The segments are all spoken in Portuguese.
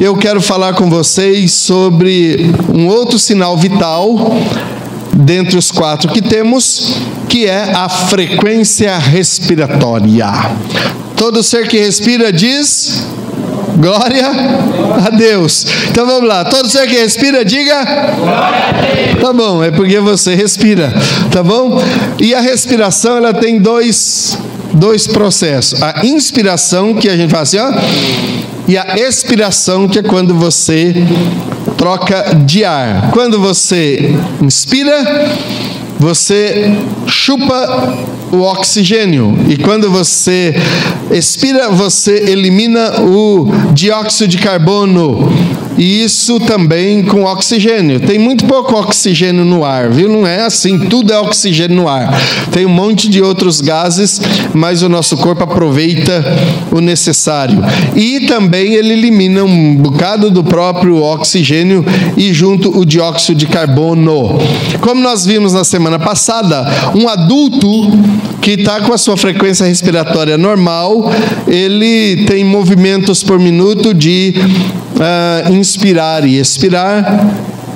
eu quero falar com vocês sobre um outro sinal vital, dentre os 4 que temos, que é a frequência respiratória. Todo ser que respira diz: glória a Deus. Então vamos lá, todo ser que respira, diga: glória a Deus. Tá bom, é porque você respira, tá bom? E a respiração, ela tem dois processos. A inspiração, que a gente fala assim, ó, e a expiração, que é quando você troca de ar. Quando você inspira, você chupa o oxigênio, e quando você expira, você elimina o dióxido de carbono, e isso também com oxigênio. Tem muito pouco oxigênio no ar, viu? Não é assim, tudo é oxigênio no ar. Tem um monte de outros gases, mas o nosso corpo aproveita o necessário. E também ele elimina um bocado do próprio oxigênio e junto o dióxido de carbono. Como nós vimos na semana passada, um adulto que está com a sua frequência respiratória normal, ele tem movimentos por minuto de inspirar e expirar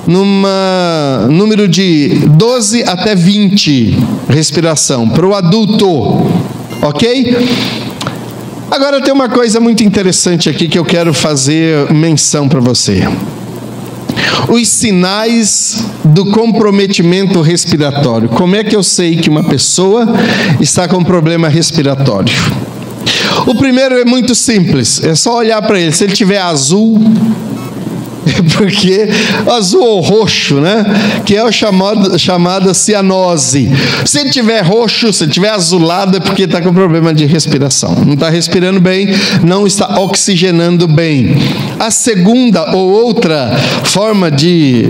número de 12 até 20 respiração para o adulto, ok? Agora tem uma coisa muito interessante aqui que eu quero fazer menção para você. Os sinais do comprometimento respiratório. Como é que eu sei que uma pessoa está com problema respiratório? O primeiro é muito simples, é só olhar para ele. Se ele tiver azul, porque azul ou roxo, né? Que é o chamada cianose. Se ele tiver roxo, se ele tiver azulado, é porque está com problema de respiração. Não está respirando bem, não está oxigenando bem. A segunda ou outra forma de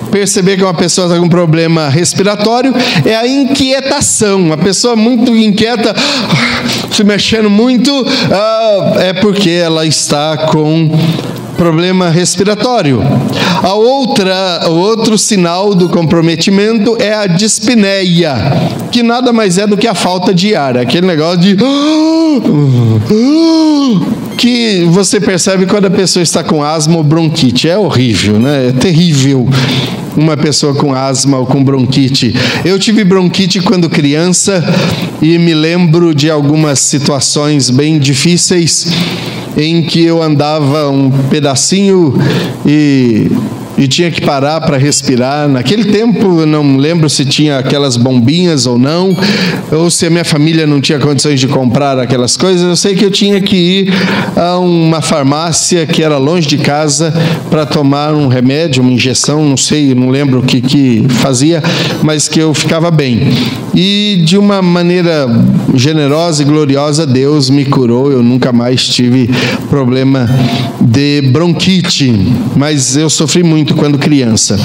perceber que uma pessoa está com problema respiratório é a inquietação. Uma pessoa muito inquieta, se mexendo muito, é porque ela está com problema respiratório. O outro sinal do comprometimento é a dispneia, que nada mais é do que a falta de ar, aquele negócio de que você percebe quando a pessoa está com asma ou bronquite. É horrível, né? É terrível uma pessoa com asma ou com bronquite. Eu tive bronquite quando criança e me lembro de algumas situações bem difíceis em que eu andava um pedacinho e tinha que parar para respirar. Naquele tempo, eu não lembro se tinha aquelas bombinhas ou não, ou se a minha família não tinha condições de comprar aquelas coisas. Eu sei que eu tinha que ir a uma farmácia que era longe de casa para tomar um remédio, uma injeção, não sei, não lembro o que fazia, mas que eu ficava bem. E de uma maneira generosa e gloriosa, Deus me curou. Eu nunca mais tive problema de bronquite, mas eu sofri muito quando criança.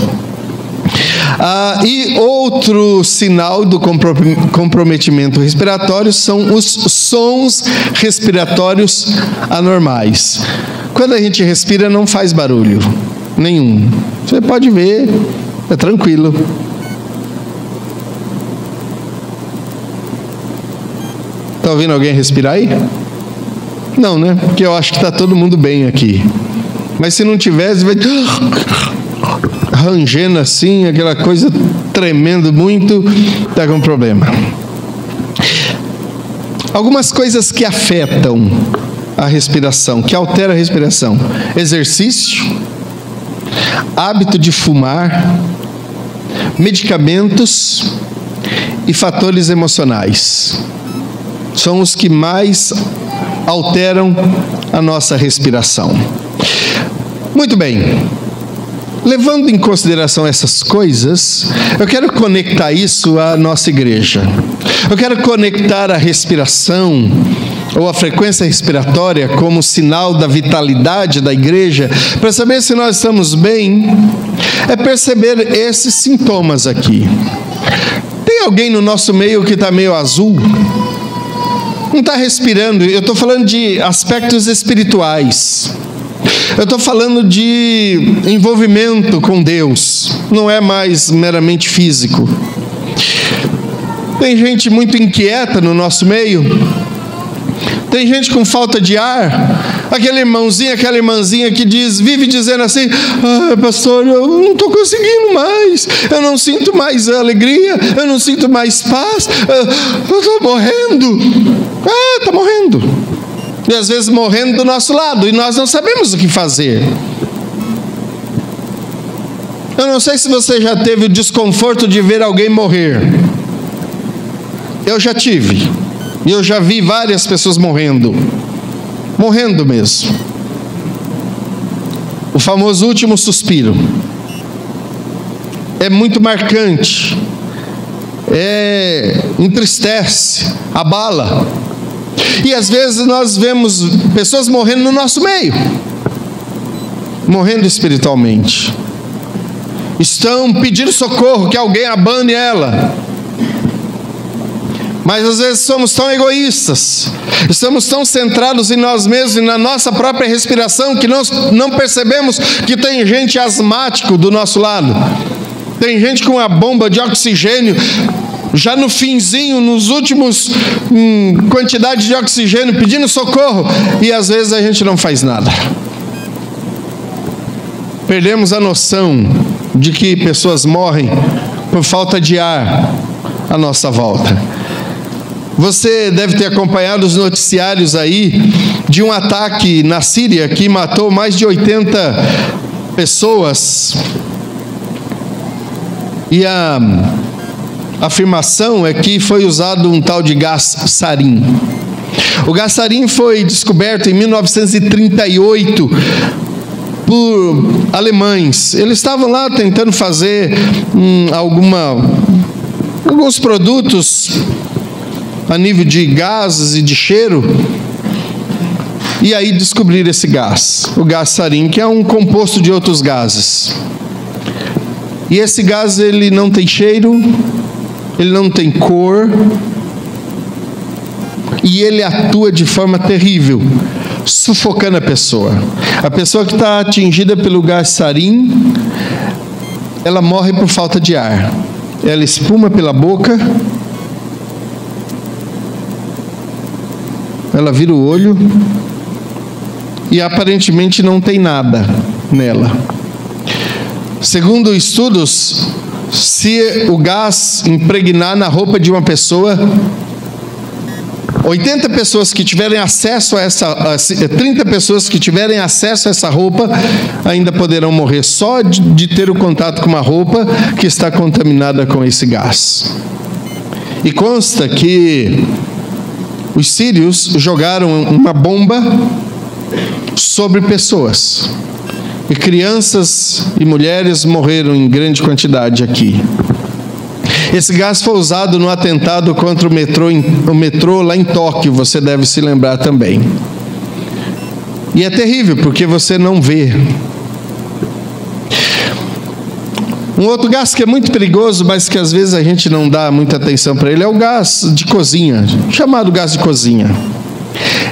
E outro sinal do comprometimento respiratório são os sons respiratórios anormais. Quando a gente respira, não faz barulho nenhum. Você pode ver, é tranquilo. Está ouvindo alguém respirar aí? Não, né? Porque eu acho que está todo mundo bem aqui. Mas se não tivesse, vai rangendo assim, aquela coisa tremendo muito, está com problema. Algumas coisas que afetam a respiração, que alteram a respiração: exercício, hábito de fumar, medicamentos e fatores emocionais. São os que mais alteram a nossa respiração. Muito bem. Levando em consideração essas coisas, eu quero conectar isso à nossa igreja. Eu quero conectar a respiração ou a frequência respiratória como sinal da vitalidade da igreja, para saber se nós estamos bem, é perceber esses sintomas aqui. Tem alguém no nosso meio que está meio azul? Não está respirando. Eu estou falando de aspectos espirituais. Eu estou falando de envolvimento com Deus. Não é mais meramente físico. Tem gente muito inquieta no nosso meio. Tem gente com falta de ar. Aquele irmãozinho, aquela irmãzinha que vive dizendo assim: pastor, eu não estou conseguindo mais, eu não sinto mais alegria, eu não sinto mais paz, eu estou morrendo. Está morrendo. E às vezes morrendo do nosso lado, e nós não sabemos o que fazer. Eu não sei se você já teve o desconforto de ver alguém morrer. Eu já tive. E eu já vi várias pessoas morrendo. Morrendo mesmo. O famoso último suspiro. É muito marcante. Entristece, abala. E às vezes nós vemos pessoas morrendo no nosso meio. Morrendo espiritualmente. Estão pedindo socorro, que alguém abane ela. Mas às vezes somos tão egoístas, estamos tão centrados em nós mesmos e na nossa própria respiração, que nós não percebemos que tem gente asmático do nosso lado. Tem gente com a bomba de oxigênio, já no finzinho, nos últimos quantidade de oxigênio, pedindo socorro, e às vezes a gente não faz nada. Perdemos a noção de que pessoas morrem por falta de ar à nossa volta. Você deve ter acompanhado os noticiários aí de um ataque na Síria que matou mais de 80 pessoas. E a afirmação é que foi usado um tal de gás sarin. O gás sarin foi descoberto em 1938 por alemães. Eles estavam lá tentando fazer alguns produtos a nível de gases e de cheiro, e aí descobriram esse gás, o gás sarin, que é um composto de outros gases. E esse gás, ele não tem cheiro, ele não tem cor, e ele atua de forma terrível, sufocando a pessoa. A pessoa que está atingida pelo gás sarin, ela morre por falta de ar. Ela espuma pela boca, ela vira o olho e aparentemente não tem nada nela. Segundo estudos, se o gás impregnar na roupa de uma pessoa, 80 pessoas que tiverem acesso a 30 pessoas que tiverem acesso a essa roupa ainda poderão morrer só de ter o contato com uma roupa que está contaminada com esse gás. E consta que os sírios jogaram uma bomba sobre pessoas. E crianças e mulheres morreram em grande quantidade aqui. Esse gás foi usado no atentado contra o metrô lá em Tóquio, você deve se lembrar também. E é terrível, porque você não vê. Um outro gás que é muito perigoso, mas que às vezes a gente não dá muita atenção para ele, é o gás de cozinha, chamado gás de cozinha.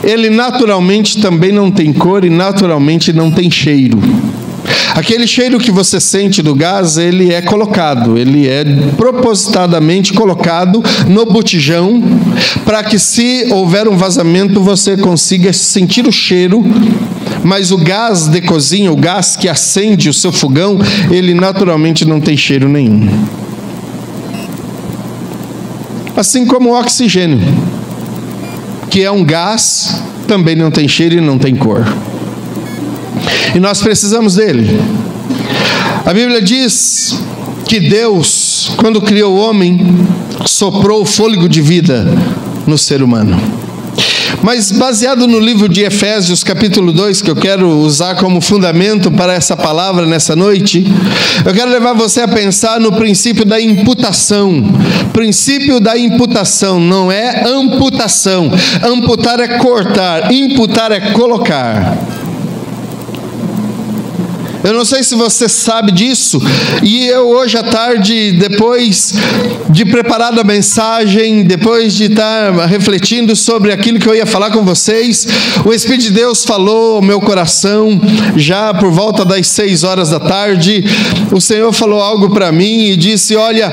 Ele naturalmente também não tem cor e naturalmente não tem cheiro. Aquele cheiro que você sente do gás, ele é propositadamente colocado no botijão, para que se houver um vazamento, você consiga sentir o cheiro. Mas o gás de cozinha, o gás que acende o seu fogão, ele naturalmente não tem cheiro nenhum. Assim como o oxigênio, que é um gás, também não tem cheiro e não tem cor. E nós precisamos dele. A Bíblia diz que Deus, quando criou o homem, soprou o fôlego de vida no ser humano. Mas baseado no livro de Efésios, capítulo 2, que eu quero usar como fundamento para essa palavra nessa noite, eu quero levar você a pensar no princípio da imputação. Princípio da imputação, não é amputação. Amputar é cortar, imputar é colocar. Eu não sei se você sabe disso, e eu hoje à tarde, depois de preparar a mensagem, depois de estar refletindo sobre aquilo que eu ia falar com vocês, o Espírito de Deus falou ao meu coração, já por volta das 6 horas da tarde, o Senhor falou algo para mim e disse: olha,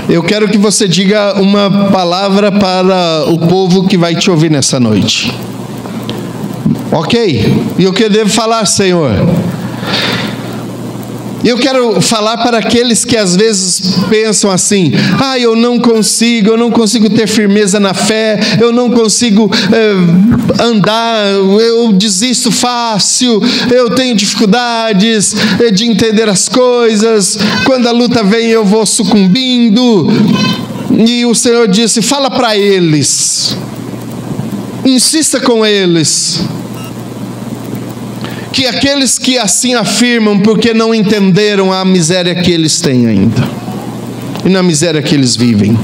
eu quero que você diga uma palavra para o povo que vai te ouvir nessa noite. Ok, e o que eu devo falar, Senhor? Eu quero falar para aqueles que às vezes pensam assim: eu não consigo ter firmeza na fé, eu não consigo andar, eu desisto fácil, eu tenho dificuldades de entender as coisas, quando a luta vem eu vou sucumbindo. E o Senhor disse: fala para eles, insista com eles, que aqueles que assim afirmam porque não entenderam a miséria que eles têm ainda, e na miséria que eles vivem.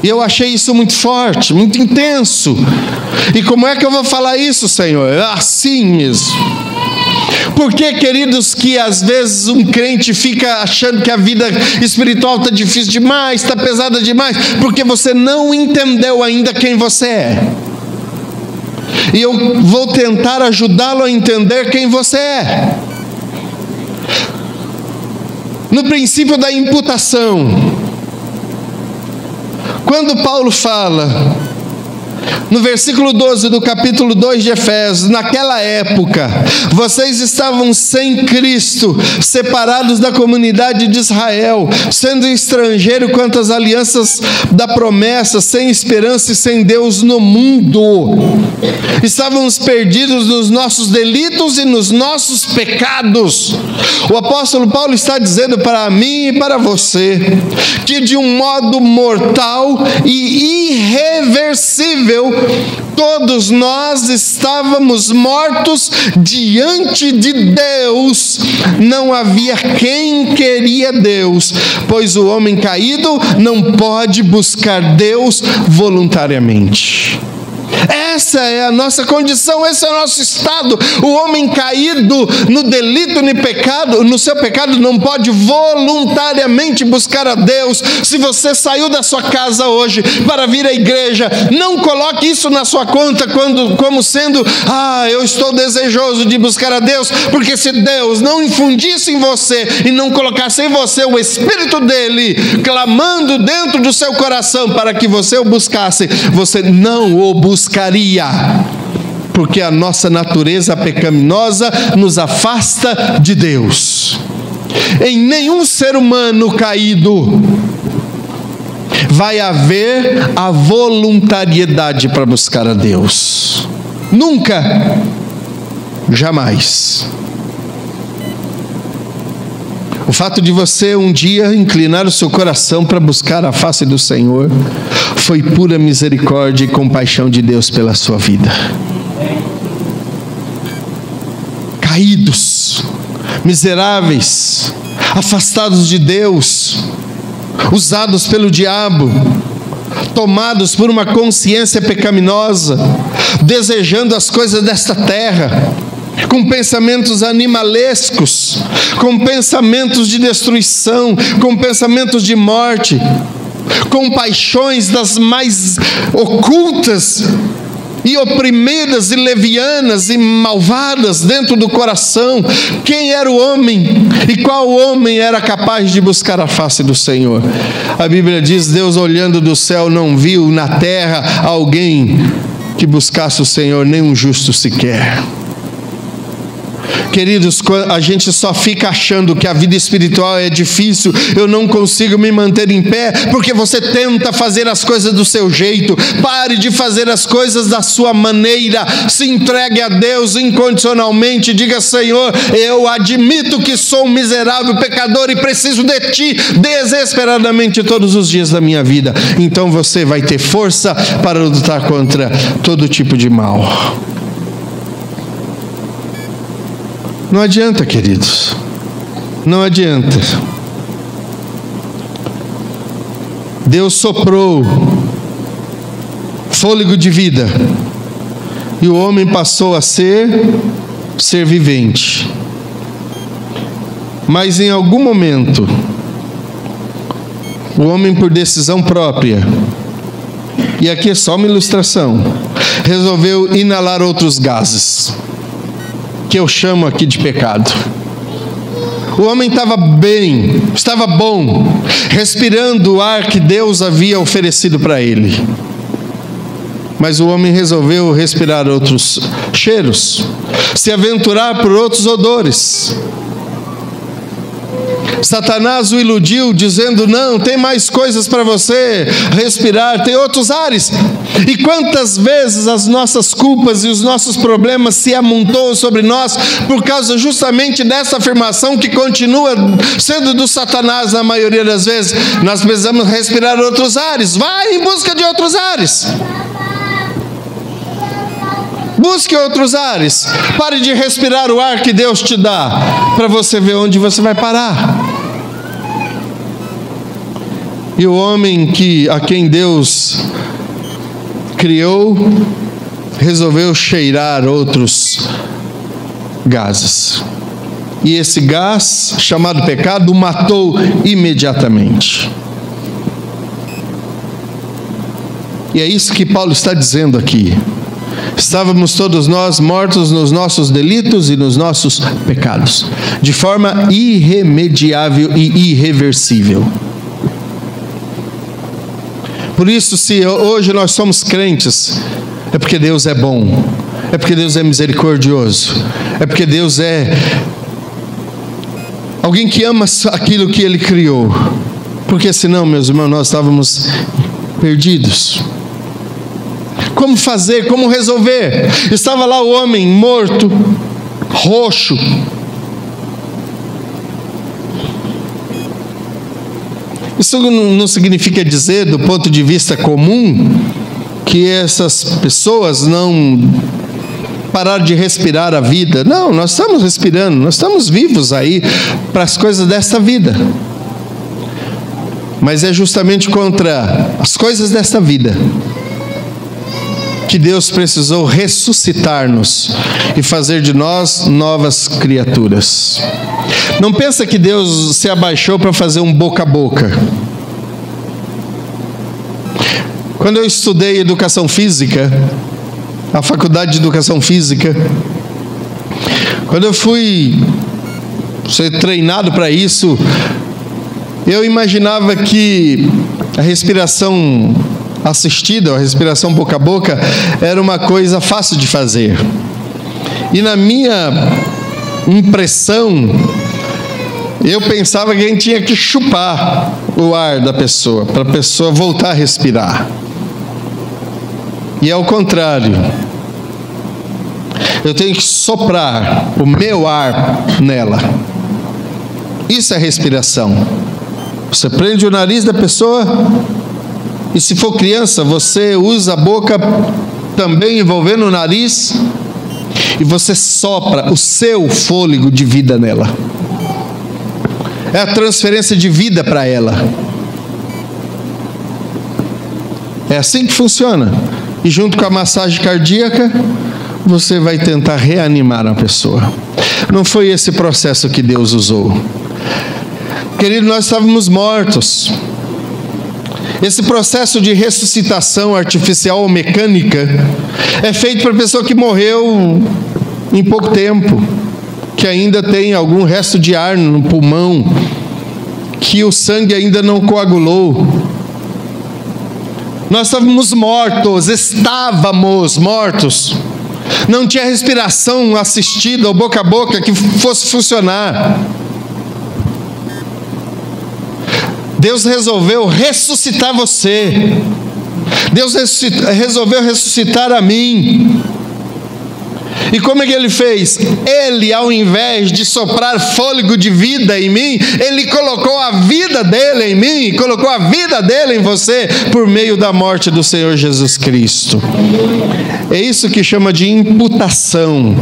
E eu achei isso muito forte, muito intenso. E como é que eu vou falar isso, Senhor? Assim mesmo. Porque, queridos, que às vezes um crente fica achando que a vida espiritual está difícil demais, está pesada demais, porque você não entendeu ainda quem você é. E eu vou tentar ajudá-lo a entender quem você é. No princípio da imputação, quando Paulo fala, no versículo 12 do capítulo 2 de Efésios: naquela época, vocês estavam sem Cristo, separados da comunidade de Israel, sendo estrangeiro quanto às alianças da promessa, sem esperança e sem Deus no mundo. Estávamos perdidos nos nossos delitos e nos nossos pecados. O apóstolo Paulo está dizendo para mim e para você, que de um modo mortal e irreversível, todos nós estávamos mortos diante de Deus. Não havia quem queria Deus, pois o homem caído não pode buscar Deus voluntariamente. Essa é a nossa condição, esse é o nosso estado. O homem caído no delito, no seu pecado, não pode voluntariamente buscar a Deus. Se você saiu da sua casa hoje para vir à igreja, não coloque isso na sua conta como sendo: eu estou desejoso de buscar a Deus, porque se Deus não infundisse em você e não colocasse em você o Espírito dele, clamando dentro do seu coração para que você o buscasse, você não o buscaria. Porque a nossa natureza pecaminosa nos afasta de Deus. Em nenhum ser humano caído vai haver a voluntariedade para buscar a Deus. Nunca, jamais. O fato de você um dia inclinar o seu coração para buscar a face do Senhor foi pura misericórdia e compaixão de Deus pela sua vida. Caídos, miseráveis, afastados de Deus, usados pelo diabo, tomados por uma consciência pecaminosa, desejando as coisas desta terra, com pensamentos animalescos, com pensamentos de destruição, com pensamentos de morte, com paixões das mais ocultas e oprimidas e levianas e malvadas dentro do coração. Quem era o homem e qual homem era capaz de buscar a face do Senhor? A Bíblia diz: Deus, olhando do céu, não viu na terra alguém que buscasse o Senhor, nem um justo sequer. Queridos, a gente só fica achando que a vida espiritual é difícil, eu não consigo me manter em pé, porque você tenta fazer as coisas do seu jeito. Pare de fazer as coisas da sua maneira, se entregue a Deus incondicionalmente, diga: Senhor, eu admito que sou um miserável pecador e preciso de Ti desesperadamente todos os dias da minha vida. Então você vai ter força para lutar contra todo tipo de mal. Não adianta, queridos, não adianta. Deus soprou fôlego de vida e o homem passou a ser vivente. Mas em algum momento, o homem, por decisão própria, e aqui é só uma ilustração, resolveu inalar outros gases, que eu chamo aqui de pecado. O homem estava bem, estava bom, respirando o ar que Deus havia oferecido para ele. Mas o homem resolveu respirar outros cheiros, se aventurar por outros odores. Satanás o iludiu, dizendo: não, tem mais coisas para você respirar, tem outros ares. E quantas vezes as nossas culpas e os nossos problemas se amontoam sobre nós por causa justamente dessa afirmação que continua sendo do Satanás na maioria das vezes. Nós precisamos respirar outros ares. Vai em busca de outros ares. Busque outros ares. Pare de respirar o ar que Deus te dá, para você ver onde você vai parar. E o homem a quem Deus criou, resolveu cheirar outros gases. E esse gás, chamado pecado, o matou imediatamente. E é isso que Paulo está dizendo aqui. Estávamos todos nós mortos nos nossos delitos e nos nossos pecados, de forma irremediável e irreversível. Por isso, se hoje nós somos crentes, é porque Deus é bom, é porque Deus é misericordioso, é porque Deus é alguém que ama aquilo que Ele criou. Porque senão, meus irmãos, nós estávamos perdidos. Como fazer? Como resolver? Estava lá o homem morto, roxo. Isso não significa dizer, do ponto de vista comum, que essas pessoas não pararam de respirar a vida. Não, nós estamos respirando, nós estamos vivos aí para as coisas desta vida. Mas é justamente contra as coisas desta vida que Deus precisou ressuscitar-nos e fazer de nós novas criaturas. Não pensa que Deus se abaixou para fazer um boca a boca. Quando eu estudei educação física, a faculdade de educação física, quando eu fui ser treinado para isso, eu imaginava que a respiração assistida, a respiração boca a boca, era uma coisa fácil de fazer. E na minha impressão, eu pensava que a gente tinha que chupar o ar da pessoa, para a pessoa voltar a respirar. E é o contrário. Eu tenho que soprar o meu ar nela. Isso é respiração. Você prende o nariz da pessoa, e se for criança, você usa a boca também envolvendo o nariz, e você sopra o seu fôlego de vida nela. É a transferência de vida para ela. É assim que funciona. E junto com a massagem cardíaca, você vai tentar reanimar a pessoa. Não foi esse processo que Deus usou. Querido, nós estávamos mortos. Esse processo de ressuscitação artificial ou mecânica é feito para a pessoa que morreu em pouco tempo, que ainda tem algum resto de ar no pulmão, que o sangue ainda não coagulou. Nós estávamos mortos. Não tinha respiração assistida ou boca a boca que fosse funcionar. Deus resolveu ressuscitar você. Deus resolveu ressuscitar a mim. E como é que Ele fez? Ele, ao invés de soprar fôlego de vida em mim, Ele colocou a vida dEle em mim, colocou a vida dEle em você, por meio da morte do Senhor Jesus Cristo. É isso que chama de imputação.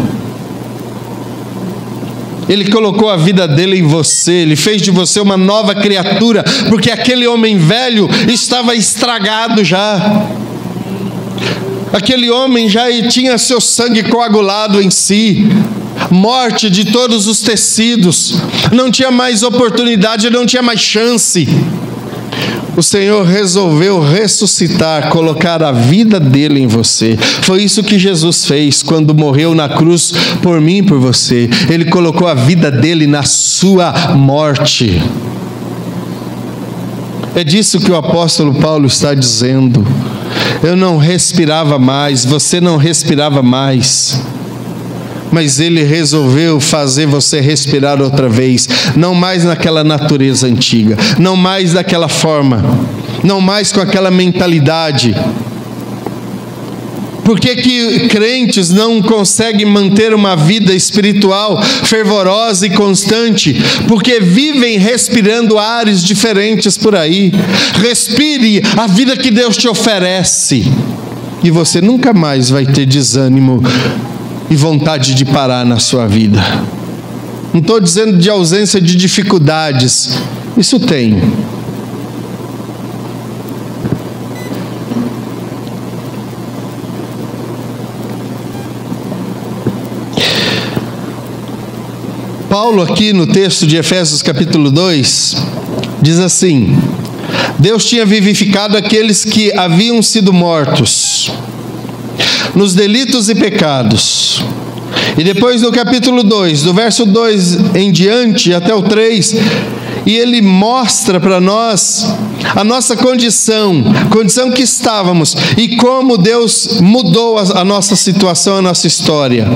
Ele colocou a vida dEle em você, Ele fez de você uma nova criatura, porque aquele homem velho estava estragado já. Aquele homem já tinha seu sangue coagulado em si, morte de todos os tecidos, não tinha mais oportunidade, não tinha mais chance. O Senhor resolveu ressuscitar, colocar a vida dEle em você. Foi isso que Jesus fez quando morreu na cruz por mim e por você. Ele colocou a vida dEle na sua morte. É disso que o apóstolo Paulo está dizendo. Eu não respirava mais, você não respirava mais. Mas Ele resolveu fazer você respirar outra vez. Não mais naquela natureza antiga. Não mais daquela forma. Não mais com aquela mentalidade. Por que crentes não conseguem manter uma vida espiritual fervorosa e constante? Porque vivem respirando ares diferentes por aí. Respire a vida que Deus te oferece. E você nunca mais vai ter desânimo e vontade de parar na sua vida. Não estou dizendo de ausência de dificuldades. Isso tem. Paulo aqui no texto de Efésios capítulo 2, diz assim: Deus tinha vivificado aqueles que haviam sido mortos nos delitos e pecados. E depois no capítulo 2, do verso 2 em diante até o 3, e ele mostra para nós a nossa condição que estávamos, e como Deus mudou a nossa situação, a nossa história.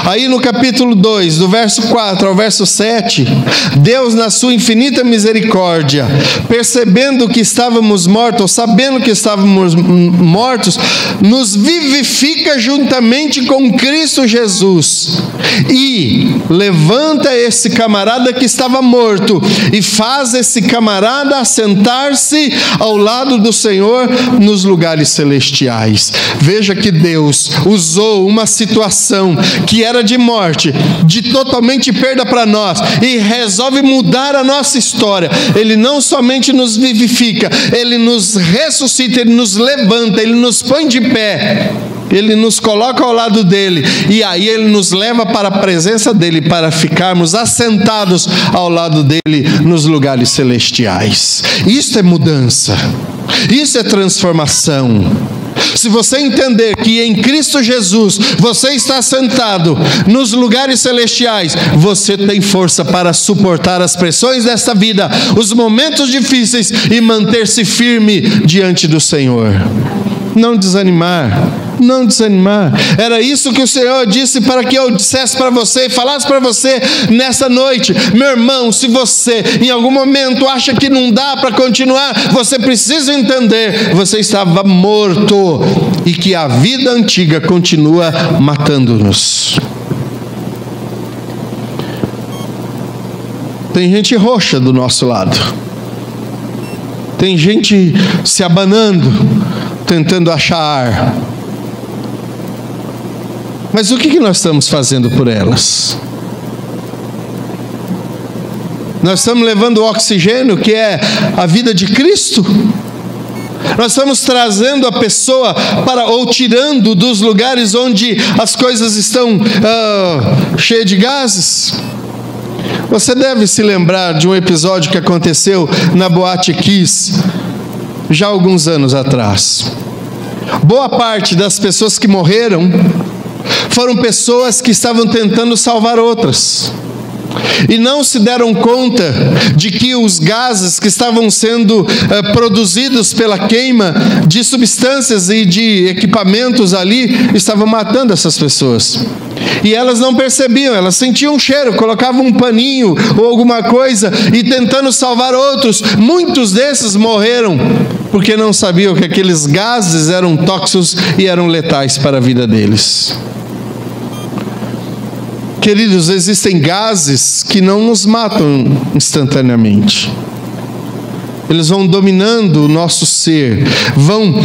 Aí no capítulo 2, do verso 4 ao verso 7, Deus, na sua infinita misericórdia, percebendo que estávamos mortos, ou sabendo que estávamos mortos, nos vivifica juntamente com Cristo Jesus, e levanta esse camarada que estava morto, e faz esse camarada assentar-se ao lado do Senhor nos lugares celestiais. Veja que Deus usou uma situação que era de morte, de totalmente perda para nós, e resolve mudar a nossa história. Ele não somente nos vivifica, Ele nos ressuscita, Ele nos levanta, Ele nos põe de pé, Ele nos coloca ao lado dEle, e aí Ele nos leva para a presença dEle, para ficarmos assentados ao lado dEle nos lugares celestiais. Isso é mudança, isso é transformação. Se você entender que em Cristo Jesus você está sentado nos lugares celestiais, você tem força para suportar as pressões desta vida, os momentos difíceis, e manter-se firme diante do Senhor. Não desanimar, não desanimar. Era isso que o Senhor disse para que eu dissesse para você e falasse para você nessa noite. Meu irmão, se você em algum momento acha que não dá para continuar, você precisa entender, você estava morto, e que a vida antiga continua matando-nos. Tem gente roxa do nosso lado, tem gente se abanando, tentando achar ar. Mas o que nós estamos fazendo por elas? Nós estamos levando o oxigênio, que é a vida de Cristo? Nós estamos trazendo a pessoa ou tirando dos lugares onde as coisas estão cheias de gases? Você deve se lembrar de um episódio que aconteceu na Boate Kiss, já há alguns anos atrás. Boa parte das pessoas que morreram foram pessoas que estavam tentando salvar outras, e não se deram conta de que os gases que estavam sendo produzidos pela queima de substâncias e de equipamentos ali estavam matando essas pessoas. E elas não percebiam, elas sentiam um cheiro, colocavam um paninho ou alguma coisa e tentando salvar outros. Muitos desses morreram porque não sabiam que aqueles gases eram tóxicos e eram letais para a vida deles. Queridos, existem gases que não nos matam instantaneamente. Eles vão dominando o nosso ser, vão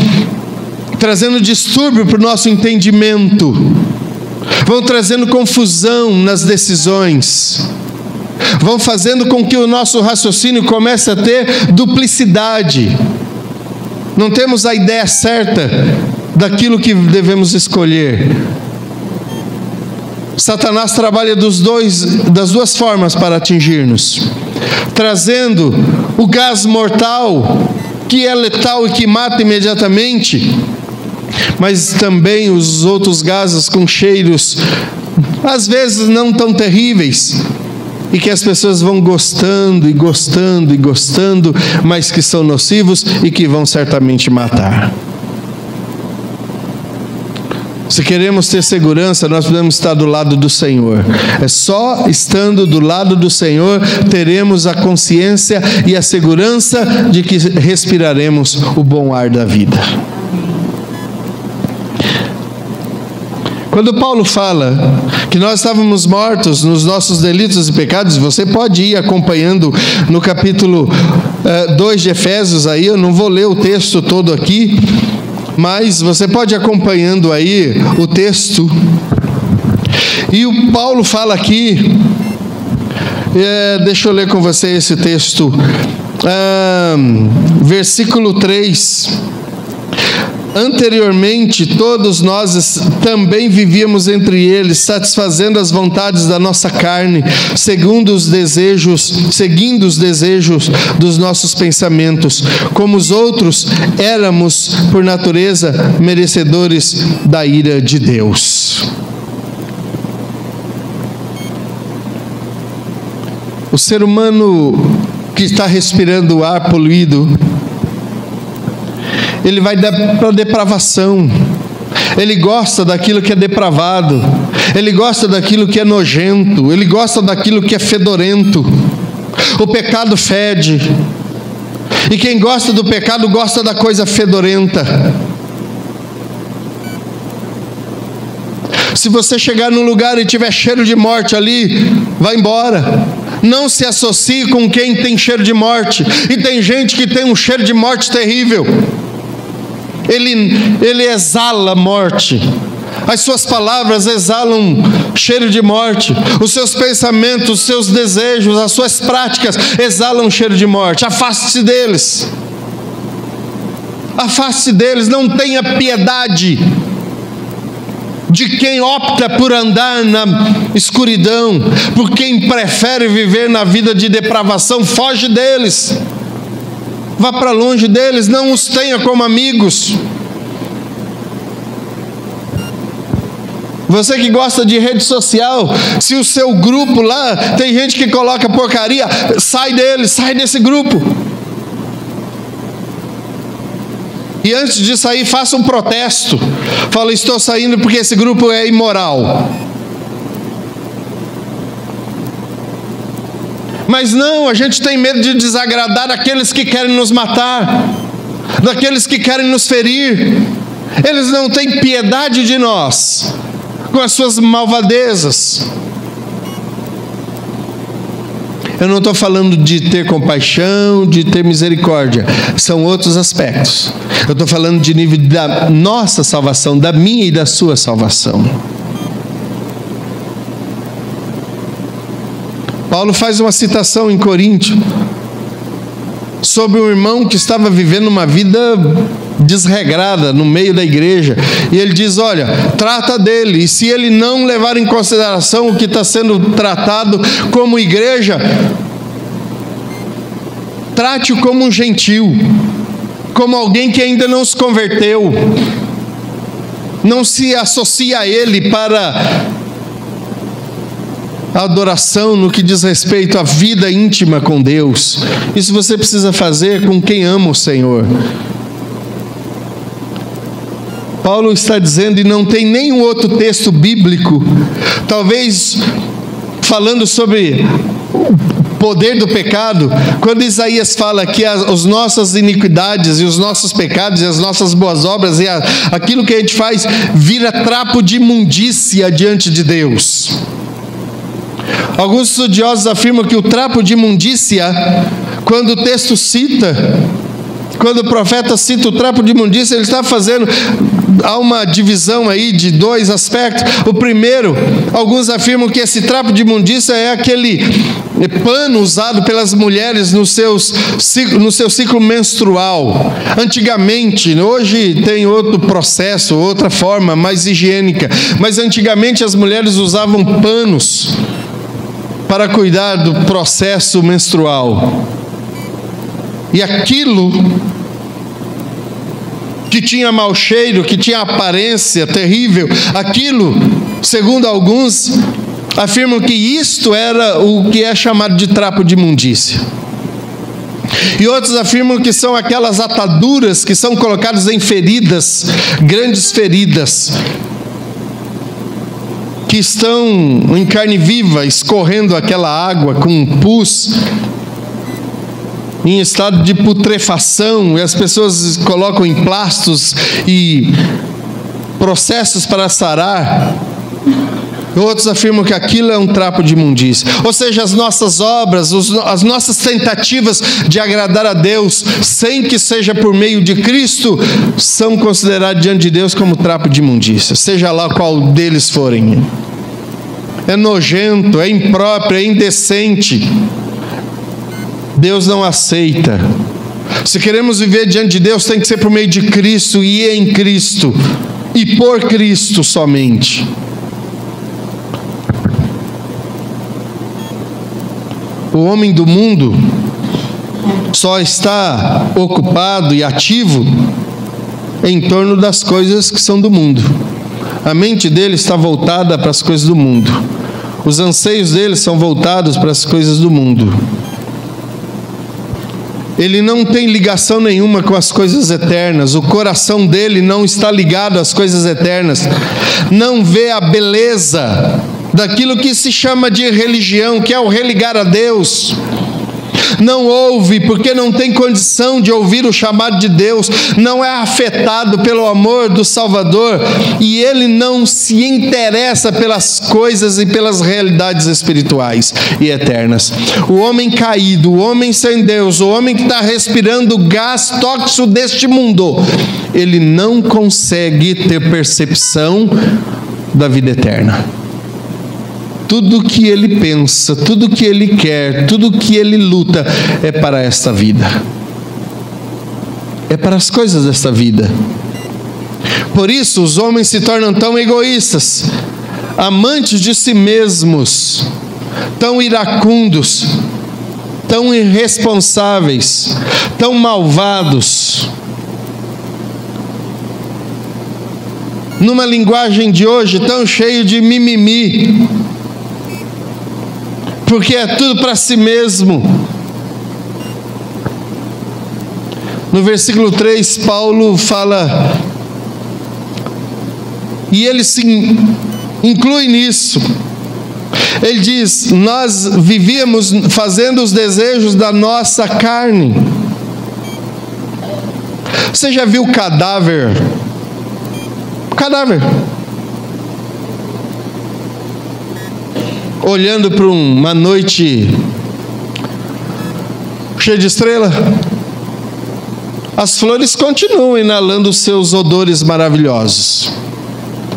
trazendo distúrbio para o nosso entendimento, vão trazendo confusão nas decisões, vão fazendo com que o nosso raciocínio comece a ter duplicidade. Não temos a ideia certa daquilo que devemos escolher. Satanás trabalha das duas formas para atingir-nos, trazendo o gás mortal, que é letal e que mata imediatamente, mas também os outros gases com cheiros, às vezes não tão terríveis, e que as pessoas vão gostando e gostando e gostando, mas que são nocivos e que vão certamente matar. Se queremos ter segurança, nós podemos estar do lado do Senhor. É só estando do lado do Senhor, teremos a consciência e a segurança de que respiraremos o bom ar da vida. Quando Paulo fala que nós estávamos mortos nos nossos delitos e pecados, você pode ir acompanhando no capítulo 2 de Efésios, aí eu não vou ler o texto todo aqui, mas você pode ir acompanhando aí o texto. E o Paulo fala aqui, deixa eu ler com você esse texto, versículo 3. Anteriormente, todos nós também vivíamos entre eles, satisfazendo as vontades da nossa carne, seguindo os desejos dos nossos pensamentos. Como os outros, éramos, por natureza, merecedores da ira de Deus. O ser humano que está respirando o ar poluído, ele vai para a depravação. Ele gosta daquilo que é depravado. Ele gosta daquilo que é nojento. Ele gosta daquilo que é fedorento. O pecado fede. E quem gosta do pecado gosta da coisa fedorenta. Se você chegar num lugar e tiver cheiro de morte ali, vai embora. Não se associe com quem tem cheiro de morte. E tem gente que tem um cheiro de morte terrível. Ele exala morte. As suas palavras exalam cheiro de morte. Os seus pensamentos, os seus desejos, as suas práticas exalam cheiro de morte. Afaste-se deles. Afaste-se deles. Não tenha piedade de quem opta por andar na escuridão, por quem prefere viver na vida de depravação. Foge deles. Vá para longe deles, não os tenha como amigos. Você que gosta de rede social, se o seu grupo lá tem gente que coloca porcaria, sai deles, sai desse grupo. E antes de sair, faça um protesto. Fala, estou saindo porque esse grupo é imoral. Mas não, a gente tem medo de desagradar aqueles que querem nos matar, daqueles que querem nos ferir. Eles não têm piedade de nós, com as suas malvadezas. Eu não estou falando de ter compaixão, de ter misericórdia. São outros aspectos. Eu estou falando de nível da nossa salvação, da minha e da sua salvação. Paulo faz uma citação em Coríntio sobre um irmão que estava vivendo uma vida desregrada no meio da igreja, e ele diz, olha, trata dele, e se ele não levar em consideração o que está sendo tratado como igreja, trate-o como um gentil, como alguém que ainda não se converteu. Não se associe a ele para a adoração no que diz respeito à vida íntima com Deus. Isso você precisa fazer com quem ama o Senhor. Paulo está dizendo, e não tem nenhum outro texto bíblico, talvez falando sobre o poder do pecado, quando Isaías fala que as nossas iniquidades e os nossos pecados e as nossas boas obras e aquilo que a gente faz vira trapo de imundícia diante de Deus. Alguns estudiosos afirmam que o trapo de imundícia, quando o texto cita, quando o profeta cita o trapo de imundícia, ele está fazendo, há uma divisão aí de dois aspectos. O primeiro, alguns afirmam que esse trapo de imundícia é aquele pano usado pelas mulheres no seu ciclo menstrual. Antigamente, hoje tem outro processo, outra forma mais higiênica, mas antigamente as mulheres usavam panos para cuidar do processo menstrual. E aquilo que tinha mau cheiro, que tinha aparência terrível, aquilo, segundo alguns, afirmam que isto era o que é chamado de trapo de imundícia. E outros afirmam que são aquelas ataduras que são colocadas em feridas, grandes feridas, que estão em carne viva, escorrendo aquela água com pus, em estado de putrefação, e as pessoas colocam em plastos e processos para sarar. Outros afirmam que aquilo é um trapo de imundícia. Ou seja, as nossas obras, as nossas tentativas de agradar a Deus, sem que seja por meio de Cristo, são consideradas diante de Deus como trapo de imundícia, seja lá qual deles forem. É nojento, é impróprio, é indecente. Deus não aceita. Se queremos viver diante de Deus, tem que ser por meio de Cristo e em Cristo, e por Cristo somente. O homem do mundo só está ocupado e ativo em torno das coisas que são do mundo. A mente dele está voltada para as coisas do mundo. Os anseios dele são voltados para as coisas do mundo. Ele não tem ligação nenhuma com as coisas eternas. O coração dele não está ligado às coisas eternas. Não vê a beleza daquilo que se chama de religião, que é o religar a Deus. Não ouve, porque não tem condição de ouvir o chamado de Deus, não é afetado pelo amor do Salvador, e ele não se interessa pelas coisas e pelas realidades espirituais e eternas. O homem caído, o homem sem Deus, o homem que está respirando o gás tóxico deste mundo, ele não consegue ter percepção da vida eterna. Tudo que ele pensa, tudo que ele quer, tudo que ele luta é para esta vida. É para as coisas desta vida. Por isso os homens se tornam tão egoístas, amantes de si mesmos, tão iracundos, tão irresponsáveis, tão malvados. Numa linguagem de hoje, tão cheio de mimimi, porque é tudo para si mesmo. No versículo 3, Paulo fala, e ele se inclui nisso. Ele diz: nós vivíamos fazendo os desejos da nossa carne. Você já viu cadáver? Cadáver. Olhando para uma noite cheia de estrela, as flores continuam inalando os seus odores maravilhosos.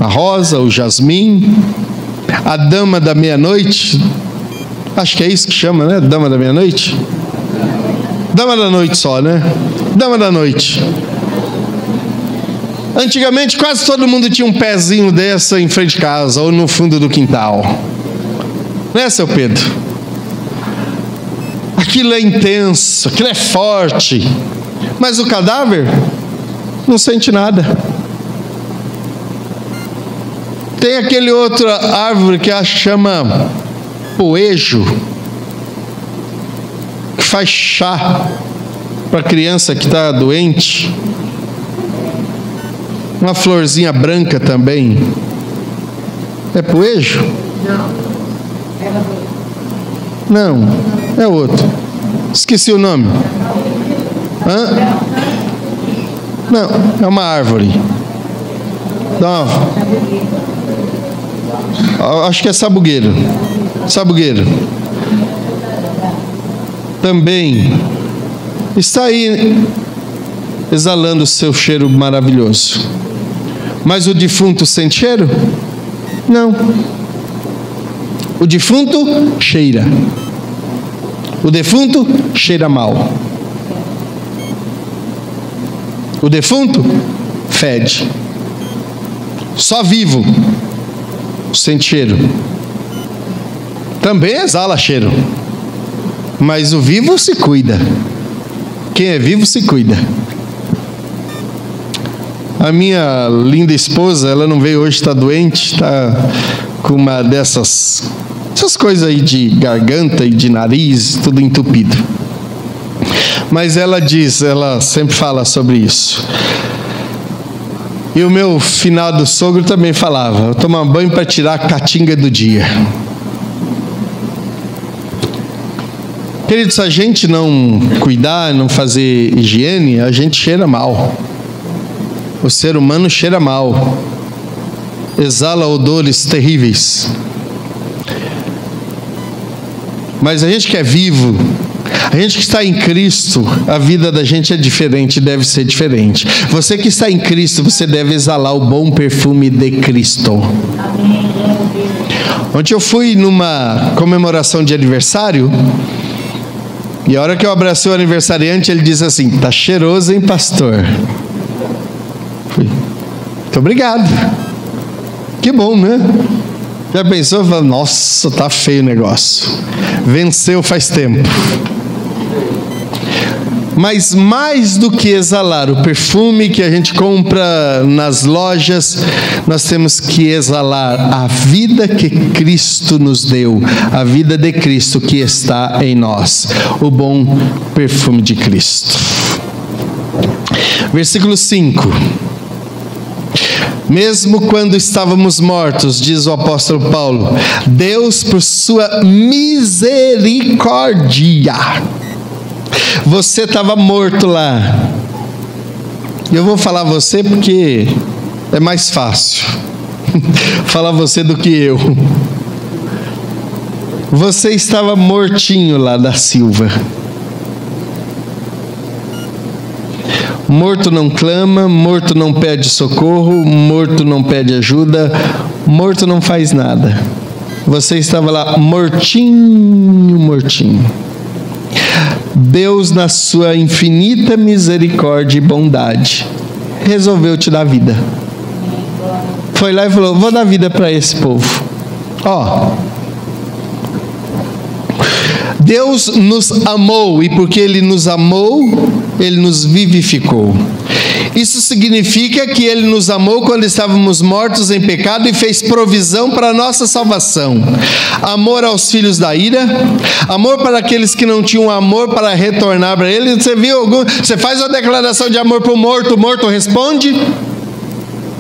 A rosa, o jasmim, a dama da meia-noite, acho que é isso que chama, né? Dama da meia-noite? Dama da noite só, né? Dama da noite. Antigamente quase todo mundo tinha um pezinho dessa em frente de casa ou no fundo do quintal. Né, seu Pedro? Aquilo é intenso, aquilo é forte. Mas o cadáver não sente nada. Tem aquele outra árvore que chama poejo, que faz chá para criança que está doente. Uma florzinha branca também. É poejo? Não, é outro. Esqueci o nome. Hã? Não, é uma árvore. Não. Acho que é sabugueiro. Sabugueiro. Também está aí exalando o seu cheiro maravilhoso. Mas o defunto sente cheiro? Não. O defunto cheira. O defunto cheira mal. O defunto fede. Só vivo sente cheiro. Também exala cheiro. Mas o vivo se cuida. Quem é vivo se cuida. A minha linda esposa, ela não veio hoje, está doente, está com uma essas coisas aí de garganta e de nariz, tudo entupido. Mas ela diz, ela sempre fala sobre isso. E o meu finado sogro também falava: eu tomar banho para tirar a caatinga do dia. Queridos, se a gente não cuidar, não fazer higiene, a gente cheira mal. O ser humano cheira mal. Exala odores terríveis. Mas a gente que é vivo, a gente que está em Cristo, a vida da gente é diferente, deve ser diferente. Você que está em Cristo, você deve exalar o bom perfume de Cristo. Ontem eu fui numa comemoração de aniversário, e a hora que eu abracei o aniversariante, ele disse assim: tá cheiroso, hein, pastor? Fui. Muito obrigado. Que bom, né? Já pensou? Nossa, tá feio o negócio. Venceu faz tempo. Mas mais do que exalar o perfume que a gente compra nas lojas, nós temos que exalar a vida que Cristo nos deu, a vida de Cristo que está em nós, o bom perfume de Cristo. Versículo 5. Mesmo quando estávamos mortos, diz o apóstolo Paulo, Deus, por sua misericórdia, você estava morto lá. Eu vou falar você porque é mais fácil falar você do que eu. Você estava mortinho lá da Silva. Morto não clama, morto não pede socorro, morto não pede ajuda, morto não faz nada. Você estava lá mortinho, mortinho. Deus, na sua infinita misericórdia e bondade, resolveu te dar vida. Foi lá e falou: vou dar vida para esse povo. Deus nos amou, e porque Ele nos amou, Ele nos vivificou. Isso significa que Ele nos amou quando estávamos mortos em pecado e fez provisão para a nossa salvação. Amor aos filhos da ira, amor para aqueles que não tinham amor para retornar para Ele. Você viu algum? Você faz uma declaração de amor para o morto responde?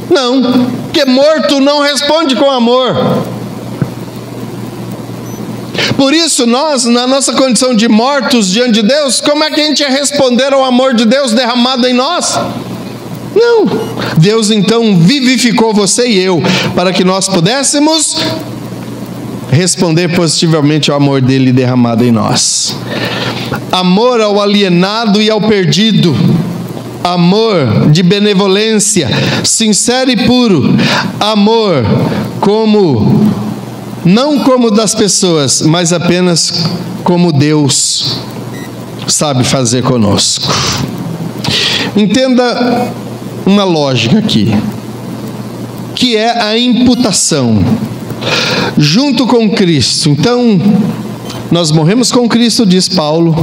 Não, porque morto não responde com amor. Por isso nós, na nossa condição de mortos diante de Deus, como é que a gente ia responder ao amor de Deus derramado em nós? Não. Deus então vivificou você e eu, para que nós pudéssemos responder positivamente ao amor dele derramado em nós. Amor ao alienado e ao perdido. Amor de benevolência, sincero e puro. Amor não como das pessoas, mas apenas como Deus sabe fazer conosco. Entenda uma lógica aqui, que é a imputação junto com Cristo. Então, nós morremos com Cristo, diz Paulo,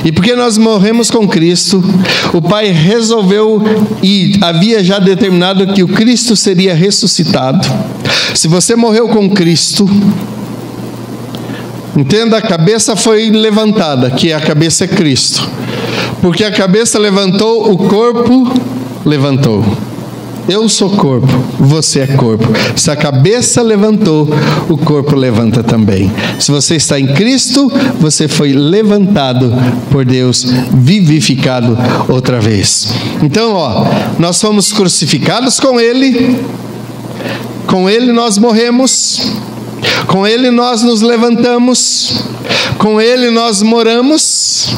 e porque nós morremos com Cristo, o Pai resolveu e havia já determinado que o Cristo seria ressuscitado. Se você morreu com Cristo, entenda, a cabeça foi levantada, que a cabeça é Cristo. Porque a cabeça levantou, o corpo levantou. Eu sou corpo, você é corpo. Se a cabeça levantou, o corpo levanta também. Se você está em Cristo, você foi levantado por Deus, vivificado outra vez. Então, nós fomos crucificados com Ele nós morremos, com Ele nós nos levantamos, com Ele nós moramos,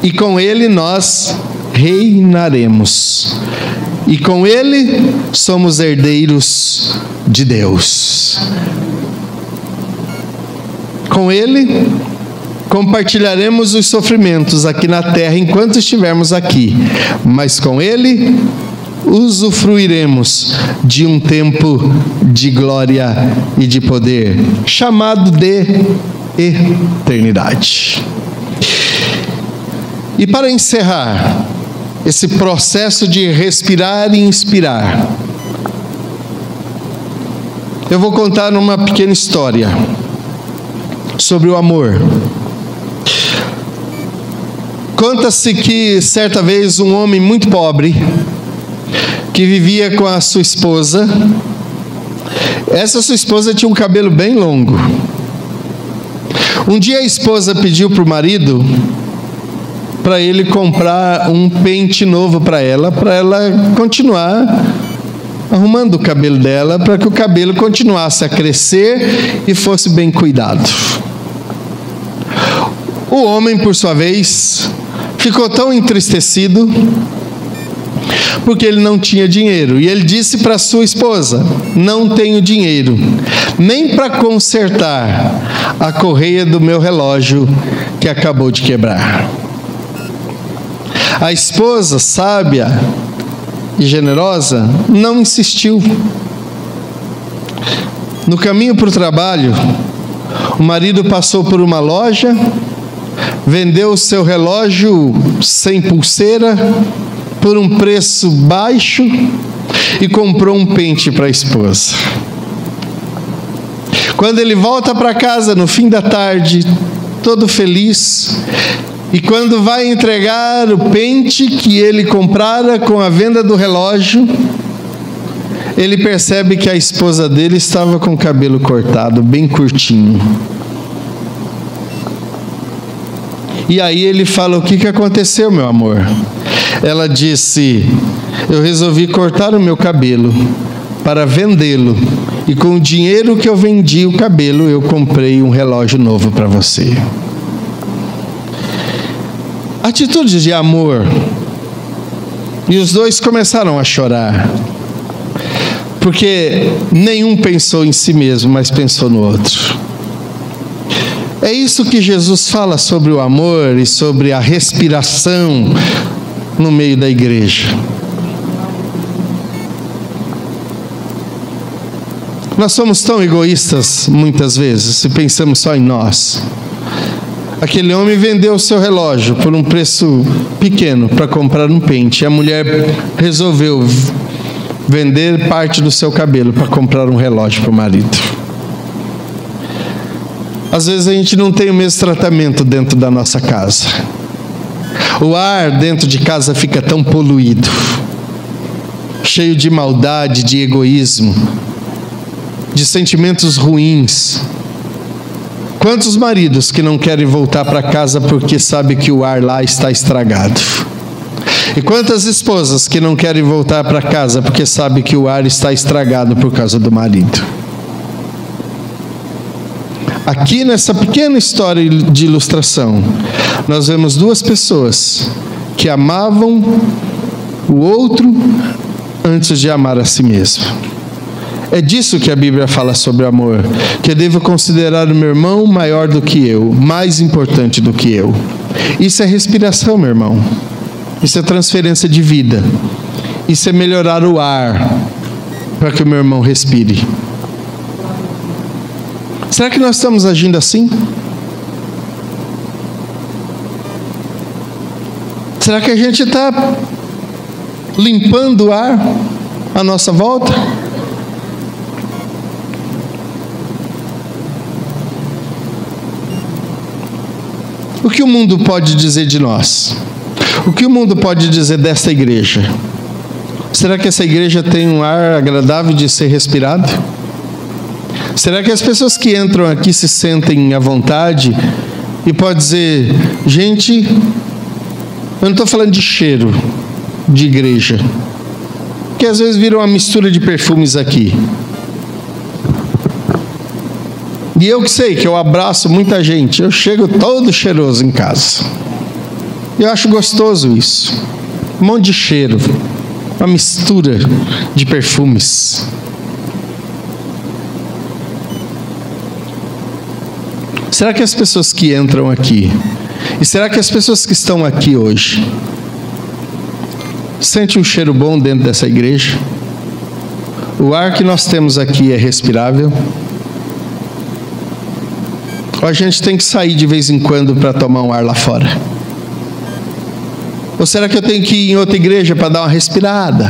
e com Ele nós reinaremos. E com Ele somos herdeiros de Deus. Com Ele compartilharemos os sofrimentos aqui na terra enquanto estivermos aqui, mas com Ele usufruiremos de um tempo de glória e de poder, chamado de eternidade. E para encerrar esse processo de respirar e inspirar, eu vou contar uma pequena história sobre o amor. Conta-se que certa vez um homem muito pobre que vivia com a sua esposa. Essa sua esposa tinha um cabelo bem longo. Um dia a esposa pediu para o marido para ele comprar um pente novo para ela continuar arrumando o cabelo dela, para que o cabelo continuasse a crescer e fosse bem cuidado. O homem, por sua vez, ficou tão entristecido porque ele não tinha dinheiro. E ele disse para sua esposa: não tenho dinheiro nem para consertar a correia do meu relógio que acabou de quebrar. A esposa, sábia e generosa, não insistiu. No caminho para o trabalho, o marido passou por uma loja, vendeu o seu relógio sem pulseira por um preço baixo e comprou um pente para a esposa. Quando ele volta para casa no fim da tarde, todo feliz, e quando vai entregar o pente que ele comprara com a venda do relógio, ele percebe que a esposa dele estava com o cabelo cortado, bem curtinho. E aí ele fala: o que aconteceu, meu amor? Ela disse: eu resolvi cortar o meu cabelo para vendê-lo, e com o dinheiro que eu vendi o cabelo, eu comprei um relógio novo para você. Atitude de amor. E os dois começaram a chorar, porque nenhum pensou em si mesmo, mas pensou no outro. É isso que Jesus fala sobre o amor e sobre a respiração no meio da igreja. Nós somos tão egoístas muitas vezes, se pensamos só em nós. Aquele homem vendeu o seu relógio por um preço pequeno para comprar um pente. A mulher resolveu vender parte do seu cabelo para comprar um relógio para o marido. Às vezes a gente não tem o mesmo tratamento dentro da nossa casa. O ar dentro de casa fica tão poluído, cheio de maldade, de egoísmo, de sentimentos ruins. Quantos maridos que não querem voltar para casa porque sabem que o ar lá está estragado? E quantas esposas que não querem voltar para casa porque sabem que o ar está estragado por causa do marido? Aqui nessa pequena história de ilustração, nós vemos duas pessoas que amavam o outro antes de amar a si mesmo. É disso que a Bíblia fala sobre o amor, que eu devo considerar o meu irmão maior do que eu, mais importante do que eu. Isso é respiração, meu irmão. Isso é transferência de vida. Isso é melhorar o ar para que o meu irmão respire. Será que nós estamos agindo assim? Será que a gente está limpando o ar à nossa volta? O que o mundo pode dizer de nós? O que o mundo pode dizer desta igreja? Será que essa igreja tem um ar agradável de ser respirado? Será que as pessoas que entram aqui se sentem à vontade e podem dizer: gente, eu não estou falando de cheiro de igreja, que às vezes vira uma mistura de perfumes aqui. E eu que sei que eu abraço muita gente, eu chego todo cheiroso em casa. Eu acho gostoso isso. Um monte de cheiro, uma mistura de perfumes. Será que as pessoas que entram aqui, e será que as pessoas que estão aqui hoje, sentem um cheiro bom dentro dessa igreja? O ar que nós temos aqui é respirável? Ou a gente tem que sair de vez em quando para tomar um ar lá fora? Ou será que eu tenho que ir em outra igreja para dar uma respirada?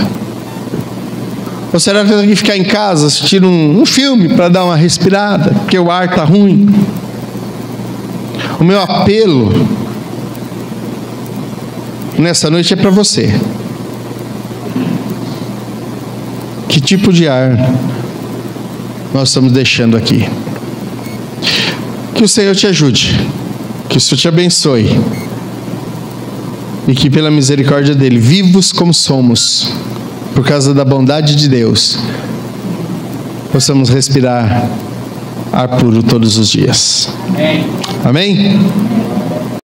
Ou será que eu tenho que ficar em casa assistindo um filme para dar uma respirada, porque o ar está ruim? O meu apelo nessa noite é para você. Que tipo de ar nós estamos deixando aqui? Que o Senhor te ajude, que o Senhor te abençoe, e que pela misericórdia dEle, vivos como somos, por causa da bondade de Deus, possamos respirar ar puro todos os dias. Amém?